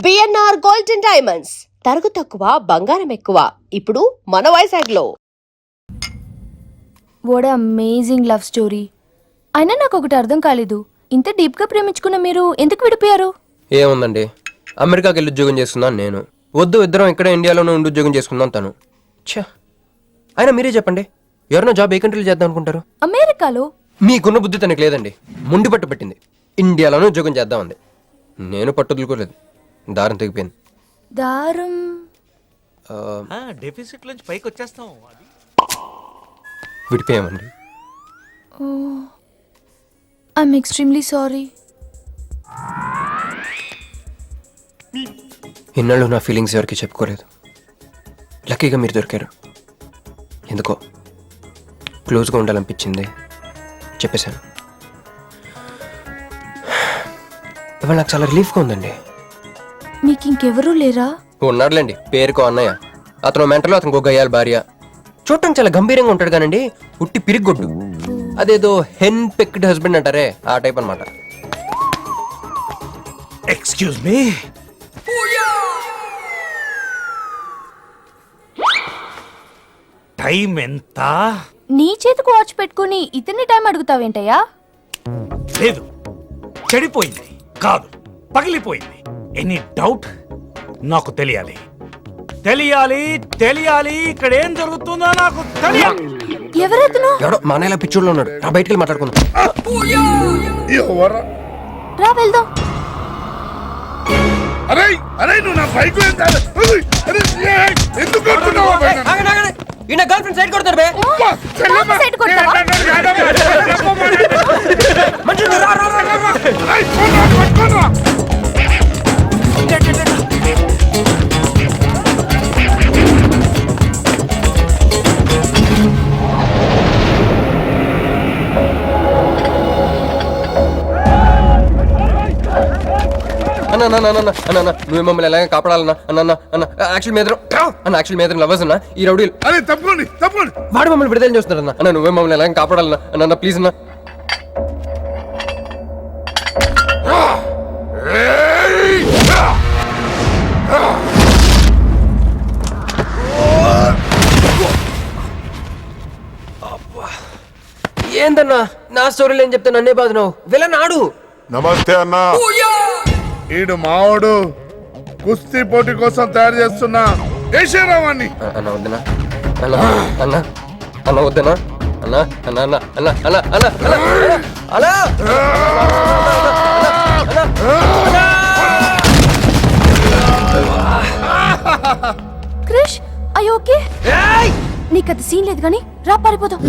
BNR golden diamonds తరుగు తక్కువ బంగారం ఎక్కువ ఇప్పుడు మన వైజాగ్లో. What amazing love story. అయినా నాకు ఒకటి అర్థం కాలేదు, ఇంత డీప్గా ప్రేమించుకున్న మీరు ఎందుకు విడిపోయారు? ఏముందండి, అమెరికాకి వెళ్ళి ఉద్యోగం చేస్తున్నాను నేను. వద్దు, ఇద్దరం ఇక్కడ ఇండియాలోనే ఉండి ఉద్యోగం చేసుకుందాం తను. ఛా, అయినా మీరే చెప్పండి, ఎవరైనా జాబ్ ఏ కంట్రీలో చేద్దాం అనుకుంటారు? అమెరికాలో? మీకున్న బుద్ధి తనకి లేదండి. ముండి పట్టు పెట్టింది, ఇండియాలోనే ఉద్యోగం చేద్దామంది. నేను పట్టుదలుకోలేదు, దారం తెగిపోయింది. దారం డెఫిసిట్ నుంచి పైకి వచ్చేస్తాం. విడిపోయామండి. I'm extremely sorry. ఇన్నాళ్ళు నా ఫీలింగ్స్ ఎవరికి చెప్పుకోలేదు. లక్కీగా మీరు దొరికారు. ఎందుకో క్లోజ్గా ఉండాలనిపించింది, చెప్పేశాను. ఇవాళ నాకు చాలా రిలీఫ్గా ఉందండి. మీకు ఇంకెవరూ లేరా? ఉన్నాడులేండి, పేరుకో అన్నయ్య. అతను మెంటలో, అతనికి గయ్యాల భార్య. చూడటానికి చాలా గంభీరంగా ఉంటాడు కానండి, ఉట్టి పిరిగొడ్డు. అదేదో హెన్ పెక్డ్ హస్బెండ్ అంటారే, ఆ టైప్ అనమాట. ఎక్స్క్యూజ్ మీ, టైం ఎంత? నీ చేతికి వాచ్ పెట్టుకుని ఇతని టైం అడుగుతావేంటయ్యా? లేదు, చెడిపోయింది కాదు, పగిలిపోయింది. Any doubt? నాకు తెలియాలి, తెలియాలి, తెలియాలి. ఇక్కడ ఏం జరుగుతుందో నాకు తెలియాలి. ఎవరతను? ఎవడో మా అన్నయ్యలా పిచ్చోళ్ళు ఉన్నాడు, నా బయటికి వెళ్ళి మాట్లాడుకుందాం. రా వెళ్దాం. అరే అరే, నువ్వు నా బైక్ ఎందుకు కొడుతున్నావు? ఈయన గర్ల్ ఫ్రెండ్ సైడ్ కొడతారు బే. సైడ్ కొడతావా? అన్న నువ్వు మమ్మల్ని ఎలాగ కాపాడాలన్నా అన్న అన్న యాక్చువల్ మీద యాక్చువల్ మీద లవర్స్ అన్న ఈ రౌడీలు. అరే తప్పండి తప్పండి, వాడు మమ్మల్ని విడుదల చేస్తున్నారు అన్న. అన్న నువ్వే మమ్మల్ని ఎలాగ కాపాడాలన్నా అన్న ప్లీజ్ అన్న. ఏందన్నా నా స్టోరీలు ఏం చెప్తా నన్నే బాధనావు? వెళ్ళనాడు. నమస్తే అన్నా. ఈడు మావాడు కుస్తీ పోటీ కోసం తయారు చేస్తున్నా యశరావాన్ని. అన్న వద్దనా అన్న అన్న అన్న వద్దనా అన్న అన్న అన్న అన్న అన్న అన్న అన్న క్రిష్, అయ్యో ఓకే? నీకు అది సీన్ లేదు కానీ రా పారిపోదాం.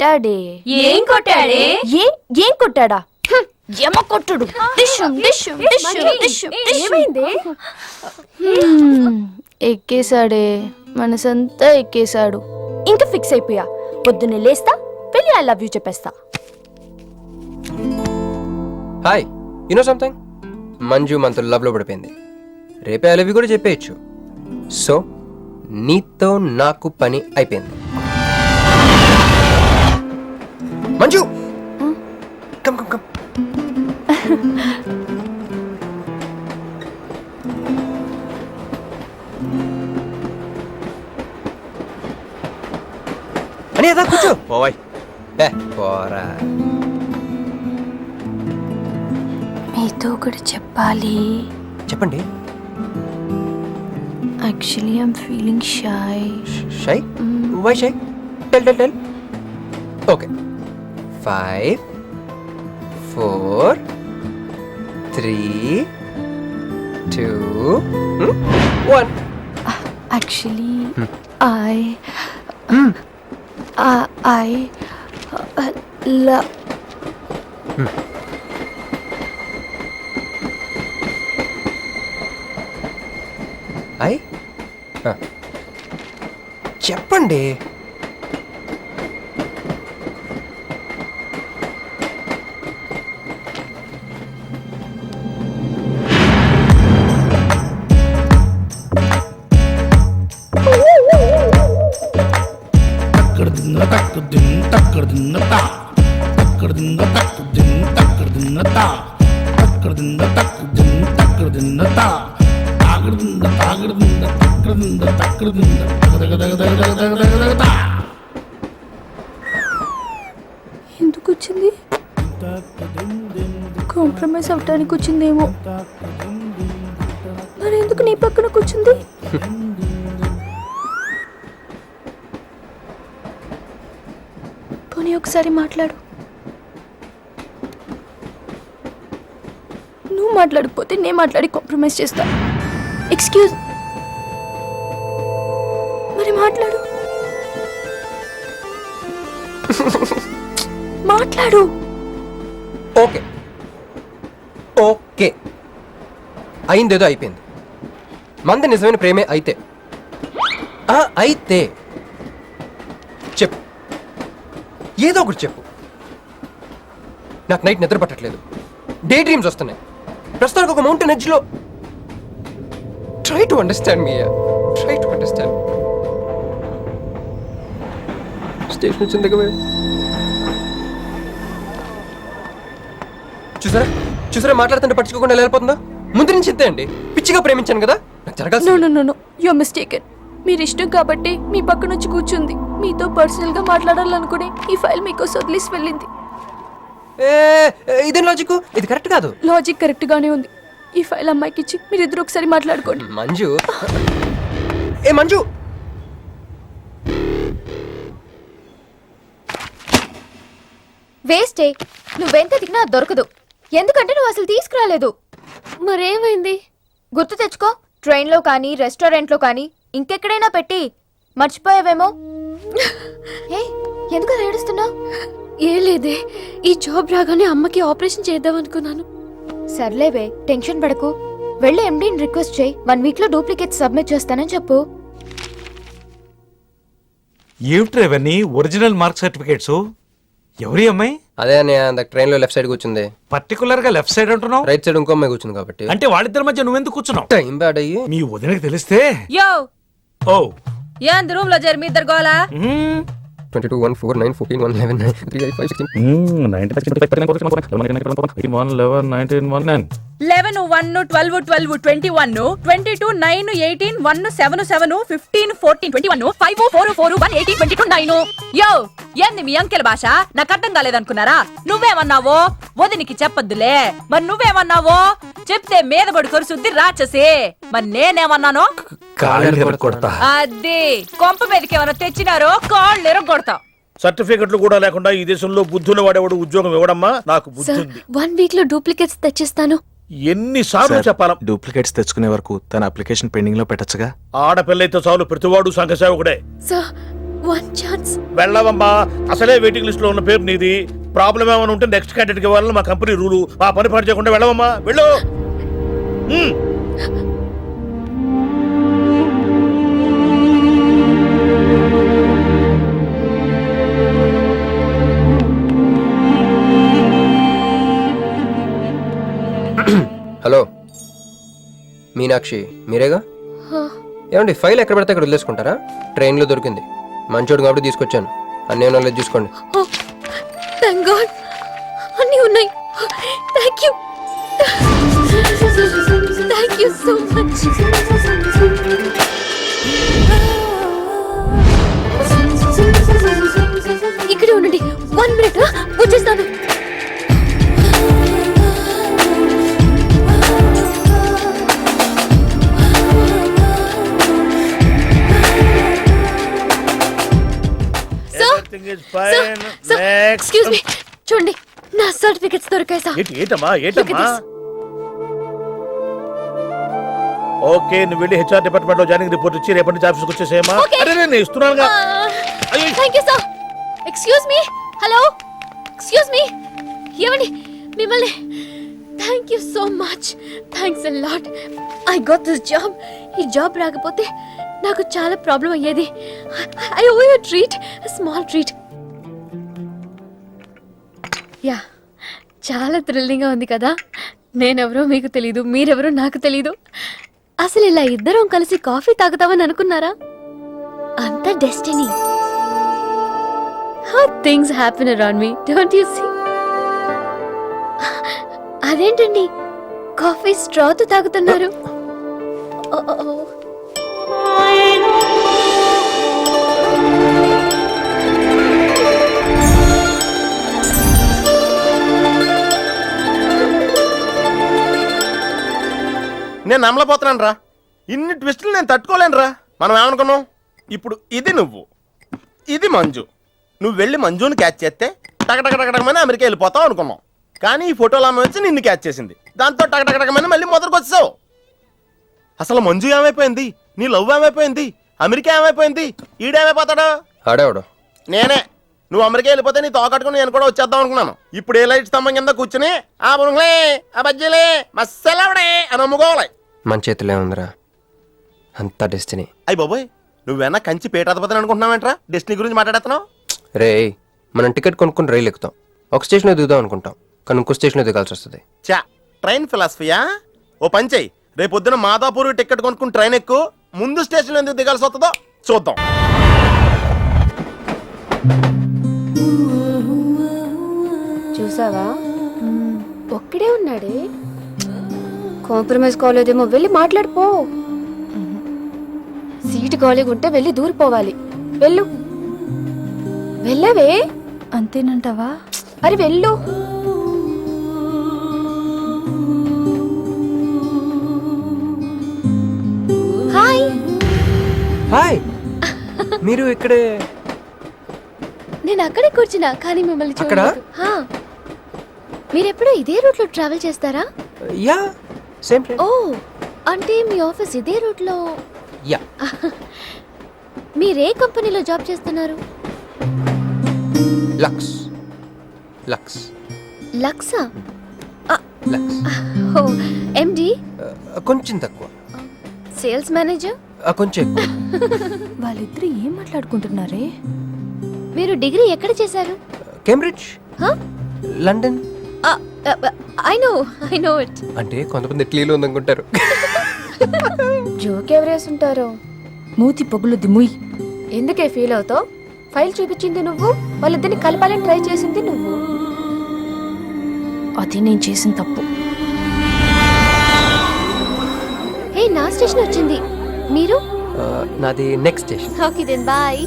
కొట్టాడే. ఏం కొట్టాడే? ఏం కొట్టాడా? ఏమో కొట్టుడు. డిష్షుం, డిష్షుం, డిష్షుం, డిష్షుం, డిష్షుం. ఎక్కేశాడే, మనసంతా ఎక్కేశాడు. ఇంకా ఫిక్స్ అయిపోయా, పొద్దున్నే లేస్తా, వెళ్ళి ఐ లవ్ యూ చెప్పేస్తా. హాయ్, యూనో సంథింగ్, మంజు మనతో లవ్లో పడిపోయింది. రేపే ఐ లవ్ యూ కూడా చెప్పేయచ్చు. సో నీతో నాకు పని అయిపోయింది. Manju come come come. అని అదా కూర్చో. పోవాయ్. పోరా. మీతో కూడా చెప్పాలి. చెప్పండి. Actually I'm feeling shy. Shy? Why shy? Tell tell tell. Okay. 5 4 3 2 1. Actually, I love. చెప్పండి. ఎందుకు వచ్చింది? కాంప్రమైజ్ అవటానికి వచ్చిందేమో. మరి ఎందుకు నీ పక్కన కూర్చుంది? పోనీ ఒకసారి మాట్లాడు. నువ్వు మాట్లాడకపోతే నేను మాట్లాడి కాంప్రమైజ్ చేస్తా. ఎక్స్క్యూజ్, మరి మాట్లాడు. మాట్లాడు. ఓకే ఓకే, అయిందేదో అయిపోయింది. మంది నిజమైన ప్రేమే అయితే అయితే చెప్పు, ఏదో ఒకటి చెప్పు. నాకు నైట్ నిద్ర పట్టట్లేదు, డే డ్రీమ్స్ వస్తున్నాయి. ప్రస్తుతానికి ఒక మౌంటైన్ ఎడ్జ్లో. Try to understand me, try to understand. Station వచ్చింది దగ్గర. చూసారా చూసారా, మాట్లాడుతుంటే పట్టించుకోకుండా వెళ్ళిపోతుందా? ముందు నుంచి ఇంతే అండి. పిచ్చిగా ప్రేమించాను కదా, నాకు జరగాల్సి. No you are mistaken. మీరు ఇష్టం కాబట్టి మీ పక్కన వచ్చి కూర్చుంది. మీతో పర్సనల్ గా మాట్లాడాలనుకుని ఈ ఫైల్ మీకోసం వదిలేసి వెళ్ళింది. ఇదేం లాజిక్? ఇది కరెక్ట్ కాదు. లాజిక్ కరెక్ట్ గానే ఉంది. ఈ ఫైల్ అమ్మాయికి ఇచ్చి మీరిద్దరు ఒకసారి మాట్లాడుకోండి. మంజు, మంజు, వేస్టే, నువ్వెంత దిగినా దొరకదు. ఎందుకంటే నువ్వు అసలు తీసుకురాలేదు. మరేమైంది? గుర్తు తెచ్చుకో. ట్రైన్లో కానీ రెస్టారెంట్లో కానీ ఇంకెక్కడైనా పెట్టి మర్చిపోయావేమో. ఏ ఎందుకు అలా ఏడుస్తున్నావు? ఏ లేదే, ఈ జాబ్ రాగానే అమ్మకి ఆపరేషన్ చేద్దాం అనుకున్నాను. సర్లేవే, టెన్షన్ పడకు. వెళ్ళి ఎండీని రిక్వెస్ట్ చేయి, 1 వీక్ లో డూప్లికేట్ సబ్మిట్ చేస్తానని చెప్పు. ఏమిట్రా ఇవన్నీ? Original mark certificates? ఎవరి అమ్మాయి? అదే అన్నయ్య, ట్రైన్ లో లెఫ్ట్ సైడ్ కూర్చుంది. పర్టికులర్ గా లెఫ్ట్ సైడ్ అంటున్నావు? రైట్ సైడ్ ఇంకో అమ్మాయి కూర్చుంది కాబట్టి. అంటే వాళ్ళిద్దరి మధ్య నువ్వెందుకు కూర్చున్నావు? టైం బ్యాడ్ అయ్యి. మీ వదినకి తెలిస్తే. యో ఓ ఏంది రూమ్ లో జరి మీ ఇద్దరు గోలా? 22 1 4 9 14 1 11 9 3 8 5 16 11 1 12 12 21 22 9 18 1 7 7 15 14 21 5 4 4 1 18 22 9. యో ఏంది మీ అంకెల భాష? నాకు అర్థం కాలేదనుకున్నారా? నువ్వేమన్నావో వదినికి చెప్పొద్దులే. మరి నువ్వేమన్నావో చెప్తే మీద పడి కొరుసుద్ది రాచసి. మరి నేనేమన్నానో కొడతా. అది కొంప మీదకి ఏమైనా తెచ్చినారో కాళ్ళు ఎరగొడతా. సర్టిఫికెట్లు కూడా లేకుండా ఈ దేశంలో బుద్ధుల వాడేవాడు ఉద్యోగం ఇవ్వడమ్మా? నాకు బుద్ధి ఉంది. 1 వీక్ లో డూప్లికేట్స్ తెచ్చిస్తాను. ఎన్నిసార్లు చెప్పాలా? డూప్లికేట్స్ తెచ్చుకునే వరకు తన అప్లికేషన్ పెండింగ్ లో పెట్టచ్చుగా. ఆడపిల్లైతే చాలు, ప్రతివాడు సంఘ సేవకుడే. Sir one chance. వెళ్ళవమ్మా, అసలే వెయిటింగ్ లిస్ట్ లో ఉన్న పేరు నీది. ప్రాబ్లం ఏమైనా ఉంటే నెక్స్ట్ క్యాండిడేట్ కి ఇవ్వాలని మా కంపెనీ రూలు. ఆ పని పాటు చేయకుండా వెళ్ళవమ్మా, వెళ్ళు. హలో మీనాక్షి, మీరేగా? ఏమండి ఫైల్ ఎక్కడ పడితే అక్కడ వదిలేసుకుంటారా? ట్రైన్లో దొరికింది, మంచోడు కాబట్టి తీసుకొచ్చాను. అన్నీ నాలెడ్జ్ చూసుకోండి. థ్యాంక్ గాడ్, అన్నీ ఉన్నాయి. Thank you, thank you so much. ఇక్కడే ఉండండి, 1 minute వచ్చేస్తాను. Everything is fine. Next. Excuse me, చూడండి నా సర్టిఫికెట్స్ దొరికాయి సార్. ఏంటమ్మా Look at this. ఓకే, నువ్వు వెళ్ళి హెచ్ఆర్ డిపార్ట్మెంట్ లో జాయినింగ్ రిపోర్ట్ ఇచ్చి రేపటి నుంచి ఆఫీస్కి వచ్చేసేయమ్మా. Okay. అరే నేను ఇస్తున్నానుగా. అయ్యో. Thank you sir. Excuse me, hello, excuse me, ఏమండి మిమ్మల్ని. Thank you so much, thanks a lot. I got this job. ఈ జాబ్ రాకపోతే నాకు చాలా ప్రాబ్లం అయ్యేది. I owe you treat, small treat. Yeah, చాలా థ్రిల్లింగ్గా ఉంది కదా. నేనెవరో మీకు తెలీదు, మీరెవరో నాకు తెలీదు. అసలు ఇలా ఇద్దరం కలిసి కాఫీ తాగుతామని అనుకున్నారా? అంత destiny. How things happen around me, don't you see? అదేంటండి కాఫీ స్ట్రాతో తాగుతున్నారు? నేను నమ్మలేకపోతున్నాను రా. ఇన్ని ట్విస్టులు నేను తట్టుకోలేను రా. మనం ఏమనుకున్నాం? ఇప్పుడు ఇది నువ్వు, ఇది మంజు. నువ్వు వెళ్ళి మంజుని క్యాచ్ చేస్తే టకటకటకటకమని అమెరికా వెళ్ళిపోతావు అనుకున్నాం. కానీ ఈ ఫోటోలు ఆమె వచ్చి నిన్ను క్యాచ్ చేసింది. దాంతో టకటకటకమని మళ్ళీ మొదటికి వచ్చావు. అసలు మంజు ఏమైపోయింది? నీ లవ్ ఏమైపోయింది? అమెరికా ఏమైపోయింది? ఈడేమైపోతాడు? ఆడేవాడు నేనే. నువ్వు అమెరికా వెళ్ళిపోతే నీ తోకట్టుకుని నేను కూడా వచ్చేద్దాం అనుకున్నాను. ఇప్పుడు ఏ లైట్ స్తంభం కింద కూర్చుని ఆ బుంగ్లే ఆ బజ్జీలే మస్సలవడే అని అమ్ముకోవాలి. మన చేతిలో ఉందిరా, అంతా డెస్టినీ. అయ్యి బాబోయ్, నువ్వేనా కంచి పేటాధిపతిని అనుకుంటున్నావేంట్రా? డెస్టినీ గురించి మాట్లాడుతున్నావు? రే, మనం టికెట్ కొనుక్కుని రైలు ఎక్కుతాం. ఒక స్టేషన్లో దిగుదాం అనుకుంటాం, కానీ ఇంకో స్టేషన్లో దిగాల్సి వస్తుంది. చా, ట్రైన్ ఫిలాసఫియా? ఓ పని చెయ్యి, రేపు పొద్దున మాదాపూర్ టికెట్ కొనుక్కుని ట్రైన్ ఎక్కు. ముందు స్టేషన్లో ఎందుకు దిగాల్సి వస్తుందో చూద్దాం. చూసావా, ఒక్కడే ఉన్నాడే. కాంప్రమైజ్ కాలేదేమో, వెళ్ళి మాట్లాడిపో. సీటు ఖాళీగా ఉంటే వెళ్ళి దూరిపోవాలి. వెళ్ళు, వెళ్ళవే. అంతేనంటావా? అరే వెళ్ళు. హాయ్. హాయ్, మీరు ఇక్కడే? నేను అక్కడే కూర్చున్నా, కానీ మిమ్మల్ని అక్కడ? చూడలేదు. హా. మీరెప్పుడు ఇదే రూట్ లో ట్రావెల్ చేస్తారా? Yeah, same train. ఓ, అంటే మీ ఆఫీస్ ఇదే రూట్ లో. యా. మీరే కంపెనీలో జాబ్ చేస్తున్నారు? లక్స్. లక్స్. లక్సా? లక్స్. ఓ, ఎండి? కొంచెం తక్కువ. Sales manager? కొంచెం ఎక్కువ. వాళ్ళిద్దరు ఏం మాట్లాడుకుంటున్నారే? మీరు డిగ్రీ ఎక్కడ చేశారు? Cambridge, London. I know it. అంటే కొంతమంది ఇట్లీలో ఉందనుకుంటారు. జోక్ ఎవరేసుంటారో. మూతి పొగులు దిముయ్. ఎందుకే ఫీల్ అవుతావు? ఫైల్ చూపించింది నువ్వు, వాళ్ళిద్దరిని కలపాలని ట్రై చేసింది నువ్వు. అది నేను చేసిన తప్పు. హే, నా స్టేషన్ వచ్చింది. మీరు? నాది next station. Okay then bye.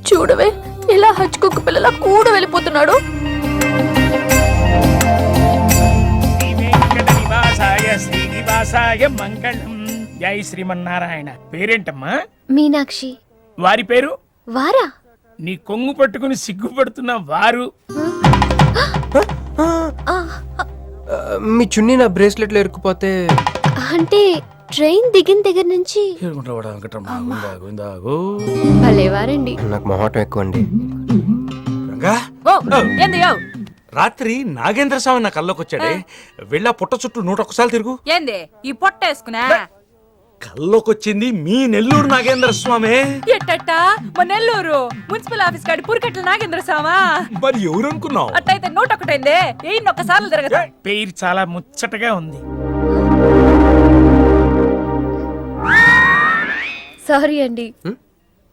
చూడవే, ఇలా హచ్చుకుక్క పిల్లల కూడా వెళ్ళిపోతున్నాడు. శ్రీనివాసాయ మంగళం. జై శ్రీమన్నారాయణ. పేరేంటమ్మా? మీనాక్షి. వారి పేరు? వారా? నీ కొంగు పట్టుకుని సిగ్గుపడుతున్న వారు. మీ చున్నీ నా బ్రేస్లెట్లో ఇరుక్కుపోతే అంటే ట్రైన్ దిగిన దగ్గర నుంచి భలేవారండి. నాకు మొహాటం ఎక్కువ అండి. రంగా ఓ ఏంది యో రాత్రి నాగేంద్ర స్వామి నా కల్లోకి వచ్చాడే, వెళ్ళా పుట్ట చుట్టూ 101 తిరుగు. ఏంది ఈ పొట్ట వేసుకున్నా కల్లోకి వచ్చింది మీ నెల్లూరు నాగేంద్ర స్వామి. ఎట్టట్ట మా నెల్లూరు మున్సిపల్ ఆఫీస్ కాడి పురికట్ల నాగేంద్ర స్వామా. మరి ఎవరు అనుకున్నావు? అట్టయితే 101 ఎయిన్ ఒక్కసార్లు తిరగదు. పేరు చాలా ముచ్చటగా ఉంది. సారీ అండి,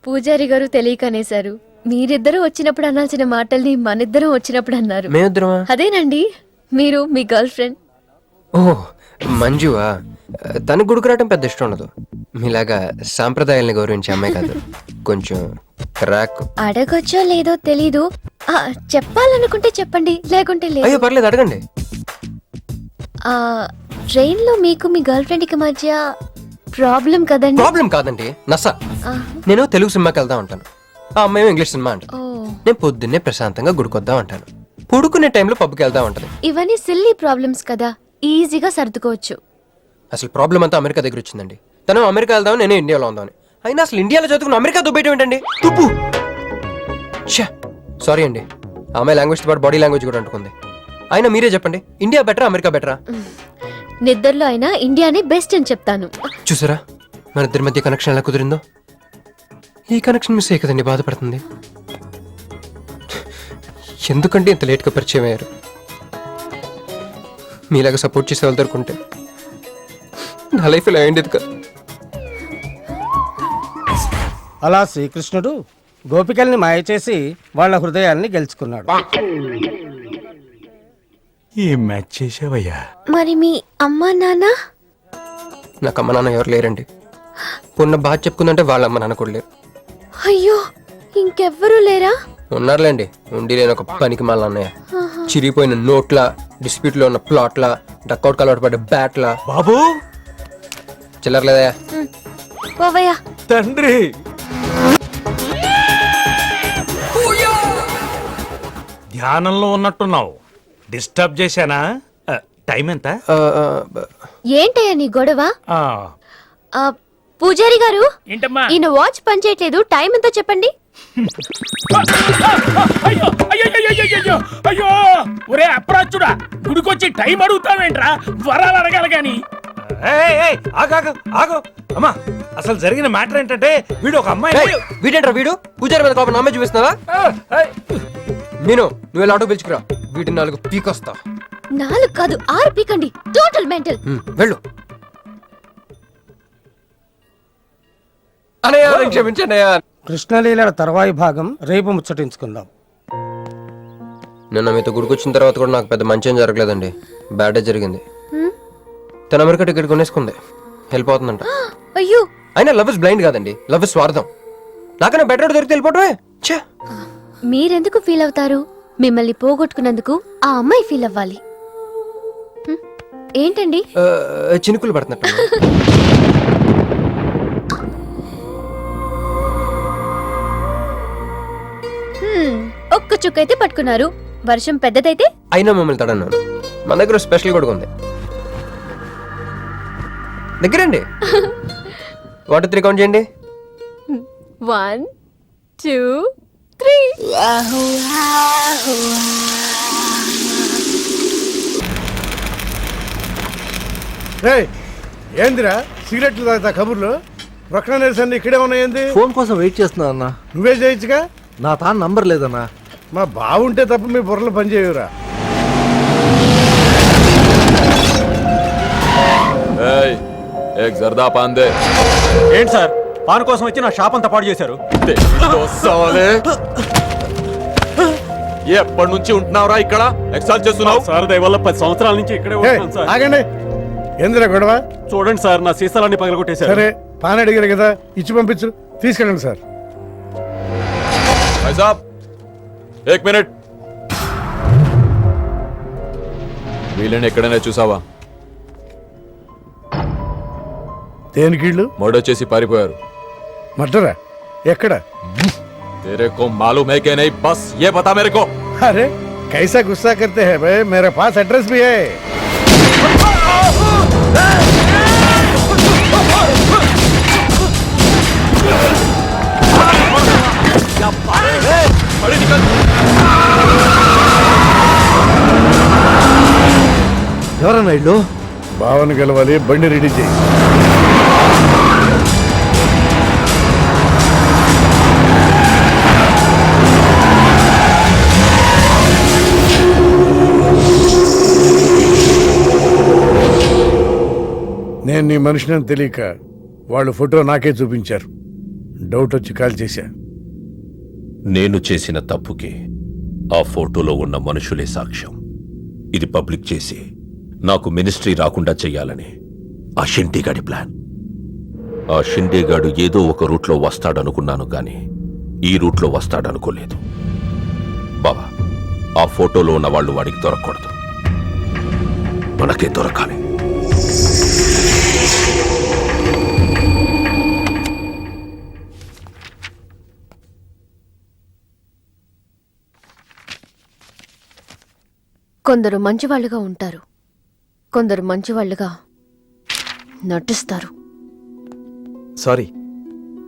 పూజారి గారు తెలియకనేశారు. మీరిద్దరూ వచ్చినప్పుడు అనాల్సిన మాటల్ని మనిద్దరం వచ్చినప్పుడు అన్నారు. మేమిద్దరమా? అదేనండి, మీరు మీ గర్ల్ ఫ్రెండ్. ఓ మంజువా? తనకు గుడికి రావటం పెద్ద ఇష్టం ఉండదు. మీలాగా సాంప్రదాయాల్ని గౌరవించే అమ్మాయి కాదు, కొంచెం క్రాక్. అడగొచ్చో లేదో తెలీదు, చెప్పాలనుకుంటే చెప్పండి, లేకుంటే లేదు. అయ్యో పర్లేదు, అడగండి. ట్రైన్ లో మీకు మీ గర్ల్ ఫ్రెండ్ కి మధ్య ప్రాబ్లం కదండి? ప్రాబ్లం కాదండి, నస. నేను తెలుగు సినిమాకి వెళ్దాం అంటాను, ఆ అమ్మాయి ఇంగ్లీష్ సినిమా అంటాను. నేను పొద్దున్నే ప్రశాంతంగా గుడికొద్దాం అంటాను, పడుకునే టైంలో పబ్కి వెళ్దాం అంటది. ఇవన్నీ సిల్లీ ప్రాబ్లమ్స్ కదా, ఈజీగా సర్దుకోవచ్చు. అసలు ప్రాబ్లం అంతా అమెరికా దగ్గర వచ్చిందండి. తను అమెరికా వెళ్దాం, నేను ఇండియాలో ఉందామని. అయినా అసలు ఇండియాలో చదువుకుని అమెరికా దుబ్బేయటం ఏంటండి? తుప్పు. సారీ అండి, ఆమె లాంగ్వేజ్ పాటు బాడీ లాంగ్వేజ్ కూడా అంటుకుంది. అయినా మీరే చెప్పండి, ఇండియా బెటరా అమెరికా బెటరా? నిద్రలో అయినా ఇండియానే బెస్ట్ అని చెప్తాను. చూసారా మన ఇద్దరి మధ్య కనెక్షన్ ఎలా కుదిరిందో? ఈ కనెక్షన్ మిస్ అయ్యే కదండి బాధపడుతుంది. ఎందుకంటే ఇంత లేట్గా పరిచయం అయ్యారు? మీలాగా సపోర్ట్ చేసే వాళ్ళు దొరుకుంటే నా లైఫ్ ఇలా అయ్యేది కదా. అలా శ్రీకృష్ణుడు గోపికల్ని మాయ చేసి వాళ్ళ హృదయాల్ని గెలుచుకున్నాడు. ఏం మ్యాచ్ చేసావయ్యా? మరి మీ అమ్మా నాన్న? నాకు అమ్మ నాన్న ఎవరు లేరండి. పొన్న బాధ చెప్పుకుందంటే వాళ్ళ అమ్మ నాన్న కూడా లేరు. అయ్యో, ఇంకెవ్వరూ లేరా? ఉన్నారులేండి, ఉండి లేని ఒక పనికి మళ్ళీ అన్నయ్య. చిరిగిపోయిన నోట్ల, డిస్ప్యూట్ లో ఉన్న ప్లాట్ల, డక్అౌట్ కలవట పడ్డ బ్యాట్ల. బాబు చిల్లర్లేదా? పోవయ్యా. తండ్రి ధ్యానంలో ఉన్నట్టున్నావు, డిస్టర్బ్ చేశానా? టైం ఎంత? ఏంటయ్యా నీ గొడవ? ఆ, పూజారి గారు, ఏంటమ్మా? ఈయన వాచ్ పనిచేయట్లేదు, టైం ఎంతో చెప్పండి. అయ్యో అయ్యో అయ్యో అయ్యో అయ్యో, ఒరే అప్రాచుడా, గుడికొచ్చి టైం అడుగుతావేంట్రా? వరాలు అడగాలి గాని. ఏయ్, ఏయ్, ఆగు, ఆగు, ఆగు. అమ్మా, అసలు జరిగిన మ్యాటర్ ఏంటంటే వీడు ఒక అమ్మాయి. వీడేంట్రా వీడు? పూజారి మీద కోపం నామే చూపిస్తున్నావా? నేను నువ్వు ఎలా ఆటో పిలుచుకురా, వీటి 4 పీకొస్తా. 4 కాదు 6 పీకండి, టోటల్ మెంటల్. వెళ్ళు అనయ్య, క్షమించండి. కృష్ణలీల తర్వాయి భాగం రేపు ముచ్చటించుకుందాం. నిన్న మీతో గుడికొచ్చిన తర్వాత కూడా నాకు పెద్ద మంచి ఏం జరగలేదండి, బ్యాడే జరిగింది. తన అమెరికా టికెట్ కొనేసుకుంది, వెళ్ళిపోతుందంట. అయ్యో, అయినా లవ్ ఇస్ బ్లైండ్ కాదండి, లవ్ ఇస్ స్వార్థం. నాకన్నా బెటర్ దొరికితే వెళ్ళిపోవటమే. మీరెందుకు ఫీల్ అవుతారు? మిమ్మల్ని పోగొట్టుకున్నందుకు ఆ అమ్మాయి ఫీల్ అవ్వాలి. ఏంటండి? చినుకులు పడుతున్నట్టు. ఒక్క చుక్కైతే పట్టుకున్నారు, వర్షం పెద్దదైతే? అయినా మిమ్మల్ని తడన్నాను. మన దగ్గర స్పెషల్ కూడా ఉంది, దగ్గరండి. 1 2 3 కౌంట్ చేయండి. 1 2 3. ఏందిరా సిగరెట్లు తాగుతా కబుర్లు? ప్రక్కన నిరసన ఇక్కడే ఉన్నాయండి. ఫోన్ కోసం వెయిట్ చేస్తున్నా అన్న. నువ్వే చేయొచ్చుగా. నా తాను నంబర్ లేదన్నా. మా బావుంటే తప్ప మీ బుర్రలు పనిచేయవురా. ఏంటి సార్, పాన్ కోసం వచ్చి నా షాప్ అంతా పాడు చేశారు. ఎప్పటి నుంచి ఉంటున్నావురా ఇక్కడ? ఎక్సైజ్ చేస్తున్నావు? సార్ దయవల్ల 10 సంవత్సరాల నుంచి ఇక్కడే ఉంటున్నాను సార్. ఆగండి, ఏందిరా గొడవ? చూడండి సార్, నా సీసాలన్నీ పగలగొట్టేశారు. సరే, పాన్ అడిగారు కదా, ఇచ్చి పంపించు, తీసుకెళ్ళండి సార్. ఏక్ మినిట్, వీళ్ళని ఎక్కడైనా చూసావా? దేనికీళ్ళు? మర్డర్ చేసి పారిపోయారు. మర్డరా? ఎక్కడ? तेरे को मालूम है कि नहीं? बस ये बता मेरे को. అరే कैसा गुस्सा करते हैं भाई, मेरे पास एड्रेस भी है। ఎవరన్నా ఇల్లు? బావని గెలవాలి, బండి రెడీ చేయి. నేను నీ మనిషిని తెలియక వాళ్ళు ఫోటో నాకే చూపించారు. డౌట్ వచ్చి కాల్ చేశా. నేను చేసిన తప్పుకి ఆ ఫోటోలో ఉన్న మనుషులే సాక్ష్యం. ఇది పబ్లిక్ చేసి నాకు మినిస్ట్రీ రాకుండా చెయ్యాలని ఆ షిండేగాడి ప్లాన్. ఆ షిండేగాడు ఏదో ఒక రూట్లో వస్తాడనుకున్నాను గాని ఈ రూట్లో వస్తాడనుకోలేదు. బాబా, ఆ ఫోటోలో ఉన్న వాళ్ళు వాడికి దొరకకూడదు, మనకే దొరకాలి. కొందరు మంచివాళ్ళుగా ఉంటారు, కొందరు మంచివాళ్ళుగా నటిస్తారు. సారీ,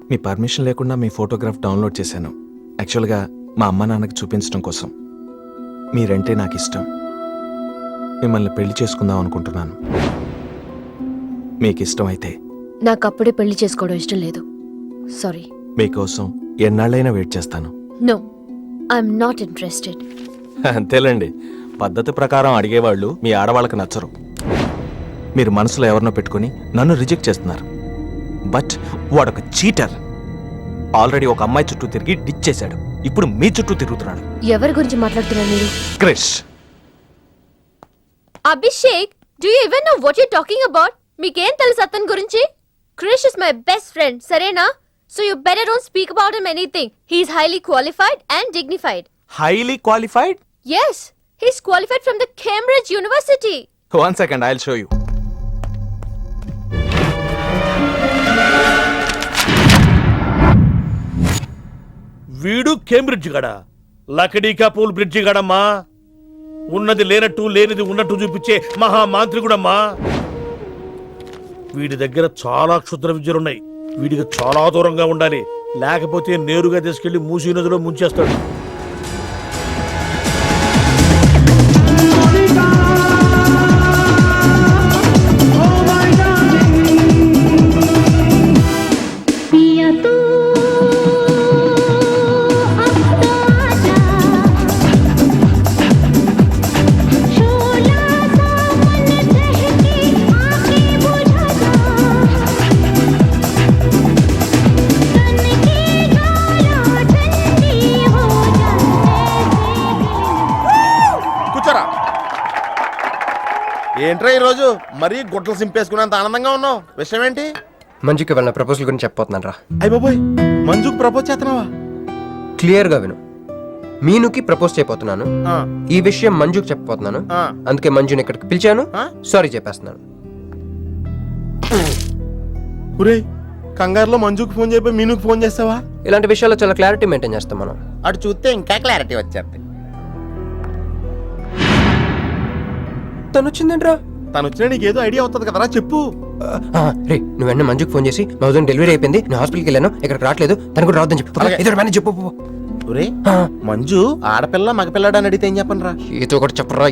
మీ పర్మిషన్ లేకుండా మీ ఫోటోగ్రాఫ్ డౌన్లోడ్ చేశాను. యాక్చువల్గా మా అమ్మ నాన్నకి చూపించడం కోసం. మీరంటే నాకు ఇష్టం. మిమ్మల్ని పెళ్లి చేసుకుందాం అనుకుంటున్నాను. మీకు ఇష్టం అయితే. నాకు అప్పుడే పెళ్లి చేసుకోవడం ఇష్టం లేదు. సారీ. మీకోసం ఎన్నాళ్ళైనా వెయిట్ చేస్తాను. No, I'm not interested. అంతేలేండి, పద్ధతి ప్రకారం అడిగేవాళ్ళు మీ ఆడవాళ్ళకి నచ్చరు. మీరు మనసులో ఎవరినో పెట్టుకుని నన్ను రిజెక్ట్ చేస్తున్నారు. బట్ వాడొక చీటర్. ఆల్రెడీ ఒక అమ్మాయి చుట్టూ తిరిగి డిచ్ చేశాడు. ఇప్పుడు మీ చుట్టూ తిరుగుతున్నాడు. ఎవరి గురించి మాట్లాడుతున్నారు మీరు? Krish. Abhishek, do you even know what you talking about? మీకేం తెలుసు అతని గురించి? Krish is my best friend, సరేనా? So you better don't speak about him anything. He is highly qualified and dignified. Highly qualified? Yes, he's qualified from the Cambridge University. One second, I'll show you. వీడు Cambridge గడ, లకడీ కపూల్ bridge గడమ్మా. ఉన్నది లేనట్టు లేనిది ఉన్నట్టు చూపించే మహా మాంత్రికుడమ్మా. వీడి దగ్గర చాలా క్షుద్ర విద్యలున్నాయి. వీడికి చాలా దూరంగా ఉండాలి, లేకపోతే నేరుగా తీసుకెళ్లి మూసీ నదిలో ముంచేస్తాడు. ఏంట్రా ఈరోజు మరీ గుడ్లు సింపేసుకున్నంత ఆనందంగా ఉన్నావు? విషయం ఏంటి? మంజుకి వెళ్ళిన ప్రపోజల్ గురించి చెప్పబోతున్నాను రా. అయ్య బాబోయ్, మంజుకి ప్రపోజ్ చేస్తున్నావా? క్లియర్గా విను. మీనుకి ప్రపోజ్ చేయబోతున్నాను. ఈ విషయం మంజుకి చెప్పబోతున్నాను. అందుకే మంజుని ఇక్కడికి పిలిచాను. సారీ చెప్పేస్తున్నాను. ఒరేయ్, కంగారులో మంజుకి ఫోన్ చేయబోయి మీనుకి ఫోన్ చేస్తావా? ఇలాంటి విషయాల్లో చాలా క్లారిటీ మెయింటైన్ చేస్తాం మనం. అటు చూస్తే ఇంకా క్లారిటీ వచ్చేది. తను వచ్చిందేంట్రా? తను వచ్చినా నీకేదో ఐడియా అవుతుంది కదరా, చెప్పు. రే, నువ్వు వెంటనే మంజుకి ఫోన్ చేసి మా వదిన డెలివరీ అయిపోయింది, నేను హాస్పిటల్కి వెళ్ళాను, ఇక్కడికి రావట్లేదు, తను కూడా రావద్దని చెప్పు. అలాగే. ఇద్దరు మేనేజ్ చెప్పు. ఒరే, మంజు ఆడపిల్ల మగపిల్లాడు అని అడిగితే ఏం చెప్పను రా? ఏదో ఒకటి చెప్పరా.